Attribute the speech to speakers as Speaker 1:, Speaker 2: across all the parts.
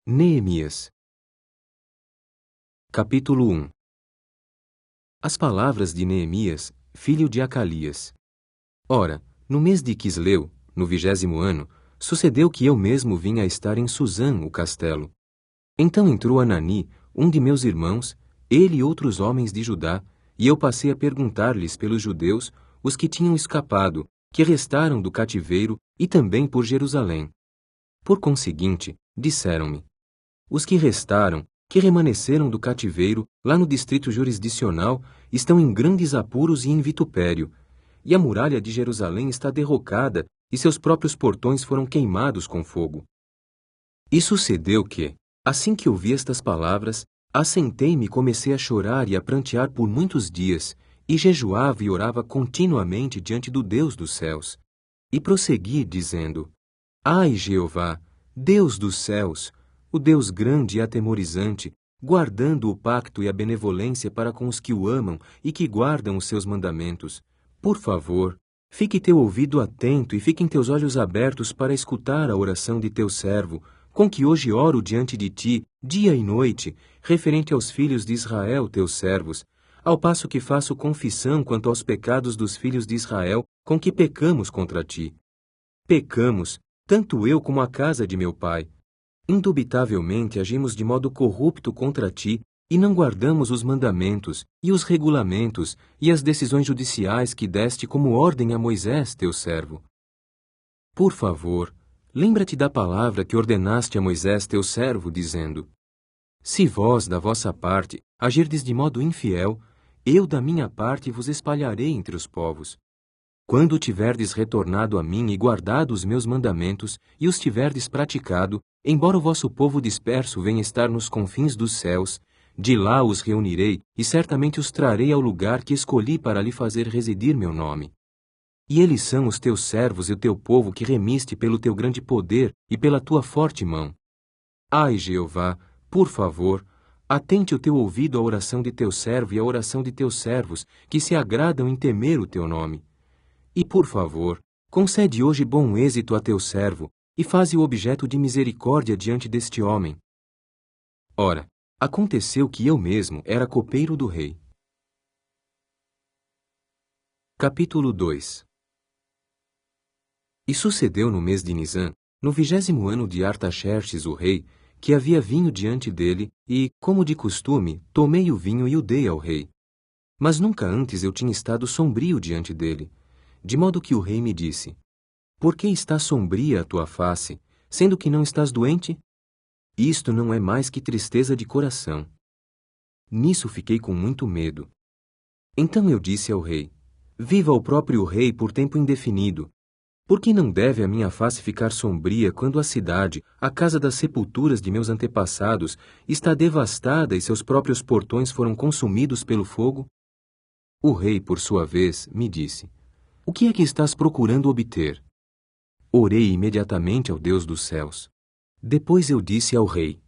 Speaker 1: Neemias. Capítulo 1. As palavras de Neemias, filho de Acalias. Ora, no mês de Quisleu, no 20º ano, sucedeu que eu mesmo vinha a estar em Susã, o castelo. Então entrou Anani, um de meus irmãos, ele e outros homens de Judá, e eu passei a perguntar-lhes pelos judeus, os que tinham escapado, que restaram do cativeiro, e também por Jerusalém. Por conseguinte, disseram-me: os que restaram, que remanesceram do cativeiro, lá no distrito jurisdicional, estão em grandes apuros e em vitupério, e a muralha de Jerusalém está derrocada, e seus próprios portões foram queimados com fogo. E sucedeu que, assim que ouvi estas palavras, assentei-me e comecei a chorar e a prantear por muitos dias, e jejuava e orava continuamente diante do Deus dos céus. E prossegui, dizendo: Ai, Jeová, Deus dos céus, o Deus grande e atemorizante, guardando o pacto e a benevolência para com os que o amam e que guardam os seus mandamentos, por favor, fique teu ouvido atento e fiquem teus olhos abertos para escutar a oração de teu servo, com que hoje oro diante de ti, dia e noite, referente aos filhos de Israel, teus servos, ao passo que faço confissão quanto aos pecados dos filhos de Israel, com que pecamos contra ti. Pecamos, tanto eu como a casa de meu pai. Indubitavelmente agimos de modo corrupto contra ti, e não guardamos os mandamentos, e os regulamentos, e as decisões judiciais que deste como ordem a Moisés, teu servo. Por favor, lembra-te da palavra que ordenaste a Moisés, teu servo, dizendo: se vós, da vossa parte, agirdes de modo infiel, eu, da minha parte, vos espalharei entre os povos. Quando tiverdes retornado a mim e guardado os meus mandamentos, e os tiverdes praticado, embora o vosso povo disperso venha estar nos confins dos céus, de lá os reunirei, e certamente os trarei ao lugar que escolhi para lhe fazer residir meu nome. E eles são os teus servos e o teu povo que remiste pelo teu grande poder e pela tua forte mão. Ai, Jeová, por favor, atente o teu ouvido à oração de teu servo e à oração de teus servos, que se agradam em temer o teu nome. E, por favor, concede hoje bom êxito a teu servo, e faze-o objeto de misericórdia diante deste homem. Ora, aconteceu que eu mesmo era copeiro do rei. Capítulo 2. E sucedeu no mês de Nisã, no 20º ano de Artaxerxes o rei, que havia vinho diante dele, e, como de costume, tomei o vinho e o dei ao rei. Mas nunca antes eu tinha estado sombrio diante dele, de modo que o rei me disse: por que está sombria a tua face, sendo que não estás doente? Isto não é mais que tristeza de coração. Nisso fiquei com muito medo. Então eu disse ao rei: viva o próprio rei por tempo indefinido. Por que não deve a minha face ficar sombria quando a cidade, a casa das sepulturas de meus antepassados, está devastada e seus próprios portões foram consumidos pelo fogo? O rei, por sua vez, me disse: o que é que estás procurando obter? Orei imediatamente ao Deus dos céus. Depois eu disse ao rei: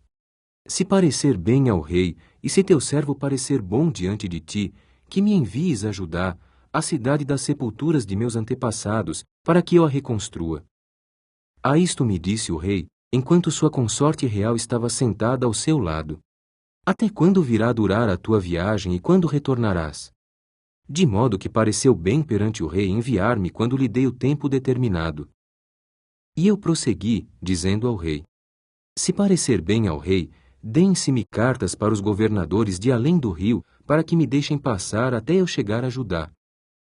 Speaker 1: se parecer bem ao rei, e se teu servo parecer bom diante de ti, que me envies a Judá, a cidade das sepulturas de meus antepassados, para que eu a reconstrua. A isto me disse o rei, enquanto sua consorte real estava sentada ao seu lado: até quando virá durar a tua viagem e quando retornarás? De modo que pareceu bem perante o rei enviar-me quando lhe dei o tempo determinado. E eu prossegui, dizendo ao rei: se parecer bem ao rei, deem-se-me cartas para os governadores de além do rio, para que me deixem passar até eu chegar a Judá.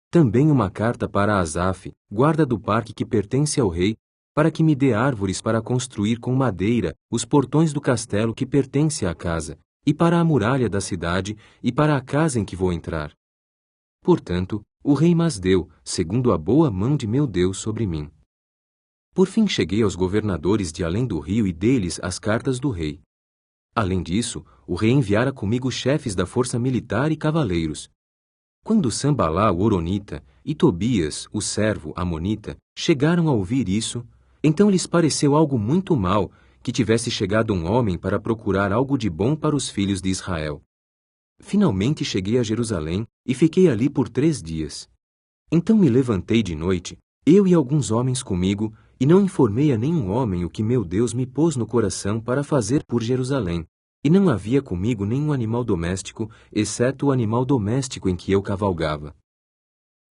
Speaker 1: Também uma carta para Asaf, guarda do parque que pertence ao rei, para que me dê árvores para construir com madeira os portões do castelo que pertence à casa, e para a muralha da cidade, e para a casa em que vou entrar. Portanto, o rei mas deu, segundo a boa mão de meu Deus sobre mim. Por fim cheguei aos governadores de além do rio e dei-lhes as cartas do rei. Além disso, o rei enviara comigo chefes da força militar e cavaleiros. Quando Sambalá, o Horonita, e Tobias, o servo amonita, chegaram a ouvir isso, então lhes pareceu algo muito mal que tivesse chegado um homem para procurar algo de bom para os filhos de Israel. Finalmente cheguei a Jerusalém e fiquei ali por 3 dias. Então me levantei de noite, eu e alguns homens comigo, e não informei a nenhum homem o que meu Deus me pôs no coração para fazer por Jerusalém. E não havia comigo nenhum animal doméstico, exceto o animal doméstico em que eu cavalgava.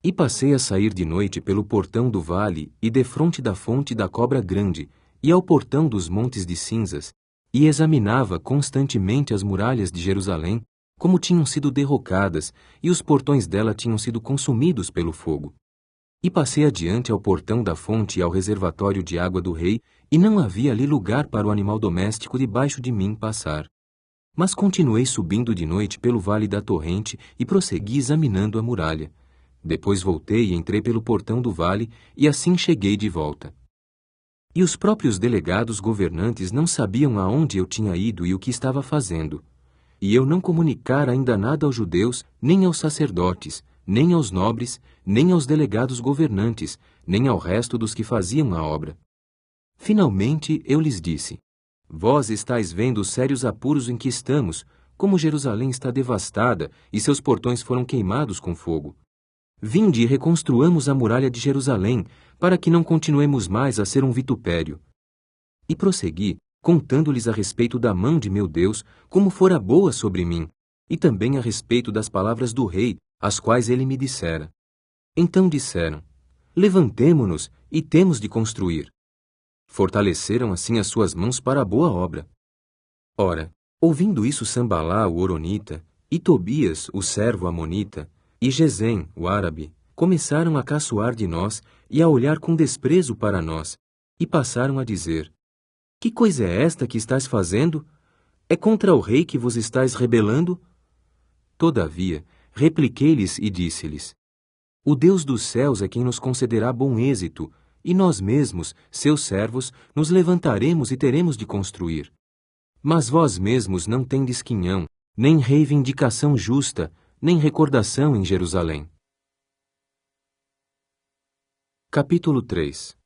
Speaker 1: E passei a sair de noite pelo portão do vale e defronte da fonte da cobra grande, e ao portão dos montes de cinzas, e examinava constantemente as muralhas de Jerusalém, como tinham sido derrocadas, e os portões dela tinham sido consumidos pelo fogo. E passei adiante ao portão da fonte e ao reservatório de água do rei, e não havia ali lugar para o animal doméstico debaixo de mim passar. Mas continuei subindo de noite pelo vale da torrente e prossegui examinando a muralha. Depois voltei e entrei pelo portão do vale, e assim cheguei de volta. E os próprios delegados governantes não sabiam aonde eu tinha ido e o que estava fazendo. E eu não comunicara ainda nada aos judeus, nem aos sacerdotes, nem aos nobres, nem aos delegados governantes, nem ao resto dos que faziam a obra. Finalmente eu lhes disse: Vós estáis vendo os sérios apuros em que estamos, como Jerusalém está devastada e seus portões foram queimados com fogo. Vinde e reconstruamos a muralha de Jerusalém, para que não continuemos mais a ser um vitupério. E prossegui, contando-lhes a respeito da mão de meu Deus, como fora boa sobre mim, e também a respeito das palavras do rei, as quais ele me dissera. Então disseram: Levantemo-nos e temos de construir. Fortaleceram assim as suas mãos para a boa obra. Ora, ouvindo isso Sambalá, o horonita, e Tobias, o servo amonita, e Gesem, o árabe, começaram a caçoar de nós e a olhar com desprezo para nós, e passaram a dizer: Que coisa é esta que estás fazendo? É contra o rei que vos estáis rebelando? Todavia, repliquei-lhes e disse-lhes: O Deus dos céus é quem nos concederá bom êxito, e nós mesmos, seus servos, nos levantaremos e teremos de construir. Mas vós mesmos não tendes quinhão, nem reivindicação justa, nem recordação em Jerusalém. Capítulo 3.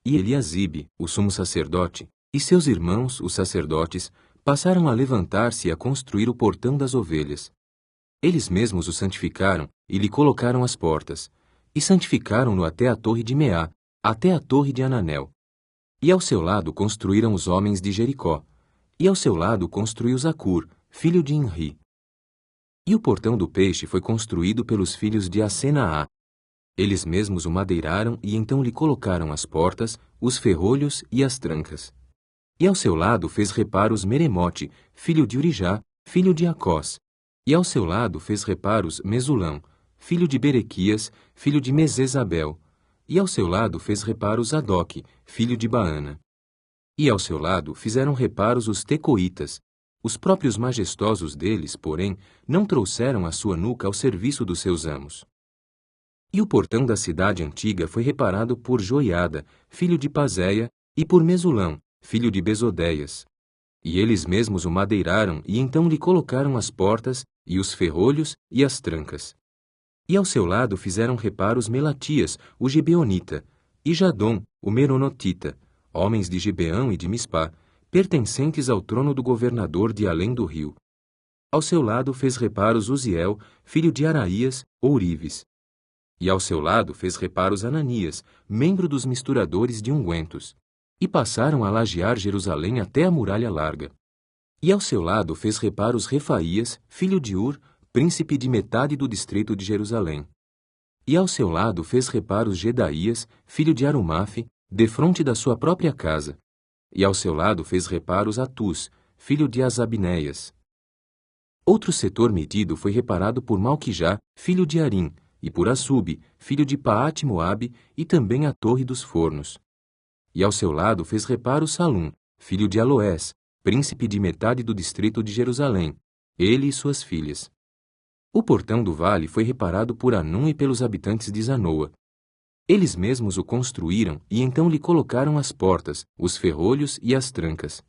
Speaker 1: E Eliasibe, o sumo sacerdote, e seus irmãos, os sacerdotes, passaram a levantar-se e a construir o portão das ovelhas. Eles mesmos o santificaram e lhe colocaram as portas, e santificaram-no até a torre de Meá, até a torre de Ananel. E ao seu lado construíram os homens de Jericó, e ao seu lado construiu Zacur, filho de Inri. E o portão do peixe foi construído pelos filhos de Asenaá. Eles mesmos o madeiraram e então lhe colocaram as portas, os ferrolhos e as trancas. E ao seu lado fez reparos Meremote, filho de Urijá, filho de Acós. E ao seu lado fez reparos Mesulão, filho de Berequias, filho de Mesesabel. E ao seu lado fez reparos Adoque, filho de Baana. E ao seu lado fizeram reparos os tecoítas. Os próprios majestosos deles, porém, não trouxeram a sua nuca ao serviço dos seus amos. E o portão da cidade antiga foi reparado por Joiada, filho de Pazéia, e por Mesulão, filho de Besodeias. E eles mesmos o madeiraram e então lhe colocaram as portas, e os ferrolhos e as trancas. E ao seu lado fizeram reparos Melatias, o gibeonita, e Jadom, o meronotita, homens de Gibeão e de Mispá, pertencentes ao trono do governador de além do rio. Ao seu lado fez reparos Uziel, filho de Araías, ourives. E ao seu lado fez reparos Ananias, membro dos misturadores de ungüentos. E passaram a lajear Jerusalém até a muralha larga. E ao seu lado fez reparos Refaías, filho de Ur, príncipe de metade do distrito de Jerusalém. E ao seu lado fez reparos Gedaías, filho de Arumafe, defronte da sua própria casa. E ao seu lado fez reparos Atus, filho de Asabinéias. Outro setor medido foi reparado por Malquijá, filho de Arim, e por Assube, filho de Paate-Moabe, e também a torre dos fornos. E ao seu lado fez reparos Salum, filho de Aloés, príncipe de metade do distrito de Jerusalém, ele e suas filhas. O portão do vale foi reparado por Anum e pelos habitantes de Zanoa. Eles mesmos o construíram e então lhe colocaram as portas, os ferrolhos e as trancas.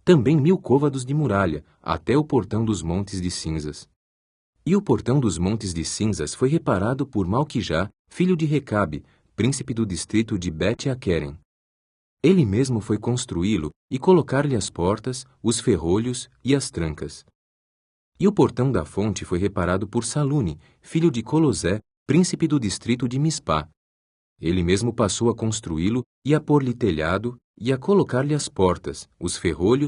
Speaker 1: Também 1000 côvados de muralha, até o portão dos montes de cinzas. E o portão dos montes de cinzas foi reparado por Malquijá, filho de Recabe, príncipe do distrito de Bet-Aquerem. Ele mesmo foi construí-lo e colocar-lhe as portas, os ferrolhos e as trancas. E o portão da fonte foi reparado por Salune, filho de Colosé, príncipe do distrito de Mispá. Ele mesmo passou a construí-lo e a pôr-lhe telhado e a colocar-lhe as portas, os ferrolhos